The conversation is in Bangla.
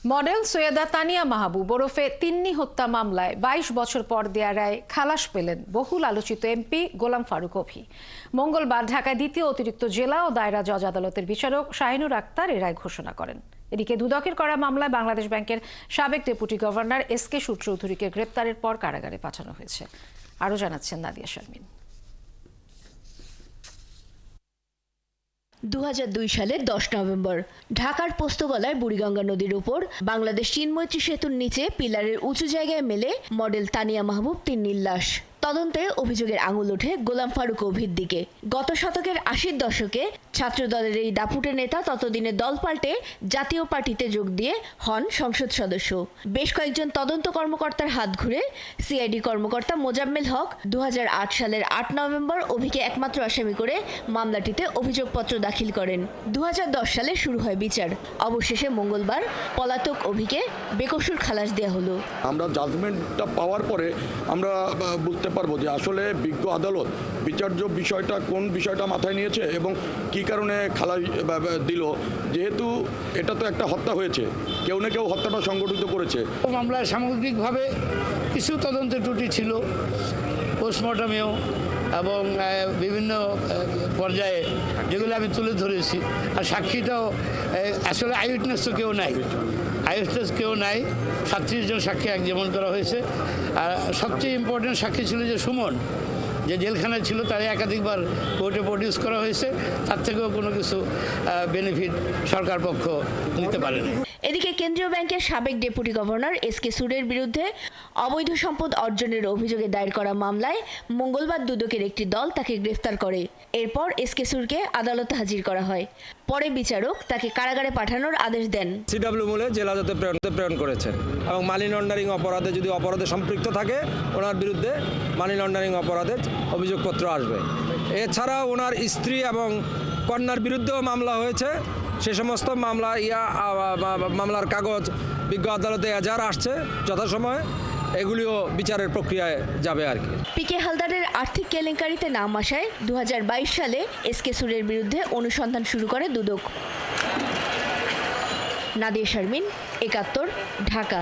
মডেল সৈয়দা তানিয়া মাহবুব ওরফে তিন্নি হত্যা মামলায় ২২ বছর পর দেয়া রায় খালাস পেলেন বহুল আলোচিত এমপি গোলাম ফারুক অভি। মঙ্গলবার ঢাকায় দ্বিতীয় অতিরিক্ত জেলা ও দায়রা জজ আদালতের বিচারক শাহিনুর আক্তার এ রায় ঘোষণা করেন। এদিকে দুদকের করা মামলায় বাংলাদেশ ব্যাংকের সাবেক ডেপুটি গভর্নর এস.কে. সুর চৌধুরীকে গ্রেপ্তারের পর কারাগারে পাঠানো হয়েছে। আরও জানাচ্ছেন নাদিয়া শারমিন। ২০০২ সালের ১০ নভেম্বর ঢাকার পোস্তগলায় বুড়িগঙ্গা নদীর উপর বাংলাদেশ চীন মৈত্রী সেতুর নিচে পিলারের উঁচু জায়গায় মেলে মডেল তানিয়া মাহবুব তিন্নির লাশ। তদন্তে অভিযোগের আঙুল ওঠে গোলাম ফারুক অভির দিকে। গত শতকের ৮০ দশকে ছাত্রদলের এই দাপুটে নেতা ততদিনে দল পাল্টে জাতীয় পার্টিতে যোগ দিয়ে হন সংসদ সদস্য। বেশ কয়েকজন তদন্ত কর্মকর্তার হাত ঘুরে সিআইডি কর্মকর্তা মোজাম্মেল হক ২০০৮ সালের ৮ নভেম্বর অভিকে একমাত্র আসামি করে মামলাটিতে অভিযোগপত্র দাখিল করেন। ২০১০ সালে শুরু হয় বিচার। অবশেষে মঙ্গলবার পলাতক অভিকে বেকসুর খালাস দেওয়া হলো। আমরা জাজমেন্টটা পাওয়ার পরে আমরা বুঝতে পারবো যে আসলে বিজ্ঞ আদালত বিচার্য বিষয়টা কোন বিষয়টা মাথায় নিয়েছে এবং কি কারণে খালাস দিল। যেহেতু এটা তো একটা হত্যা হয়েছে, কেউ না কেউ হত্যাটা সংগঠিত করেছে। মামলায় সামগ্রিকভাবে কিছু তদন্তের ত্রুটি ছিল, পোস্টমর্টমেও এবং বিভিন্ন পর্যায়ে, যেগুলো আমি তুলে ধরেছি। আর সাক্ষীটাও আসলে আইউইটনেস তো কেউ নাই, আইউইটনেস কেউ নাই। ৩৭ জন সাক্ষী যেমন করা হয়েছে। আর সবচেয়ে ইম্পর্টেন্ট সাক্ষী ছিল যে সুমন, যে জেলখানায় ছিল, তার একাধিকবার কোর্টে প্রডিউস করা হয়েছে। তার থেকেও কোনো কিছু বেনিফিট সরকার পক্ষ নিতে পারেনি। এদিকে কেন্দ্রীয় ব্যাংকের সাবেক ডেপুটি গভর্নর এস.কে. সুরের বিরুদ্ধে অবৈধ সম্পদ অর্জনের অভিযোগে দায়ের করা মামলায় মঙ্গলবার দুদকের একটি দল তাকে গ্রেফতার করে। এরপর এস.কে. সুরকে আদালতে হাজির করা হয়। পরে বিচারক তাকে কারাগারে পাঠানোর আদেশ দেন। সিডব্লিউ মূলে জেলা হাজতে প্রেরণ করেছেন এবং মানি লন্ডারিং অপরাধে যদি অপরাধে সম্পৃক্ত থাকে ওনার বিরুদ্ধে মানি লন্ডারিং অপরাধে অভিযোগপত্র আসবে। এছাড়া ওনার স্ত্রী এবং কন্যার বিরুদ্ধেও মামলা হয়েছে। সে সমস্ত মামলার কাগজ বিজ্ঞ আদালতে এজাহার আসছে যথাসময়ে, এগুলিও বিচারের প্রক্রিয়ায় যাবে আর কি। পি.কে. হালদারের আর্থিক কেলেঙ্কারিতে নাম আসায় ২০২২ সালে এস.কে. সুরের বিরুদ্ধে অনুসন্ধান শুরু করে দুদক। নাদিয়া শারমিন, একাত্তর, ঢাকা।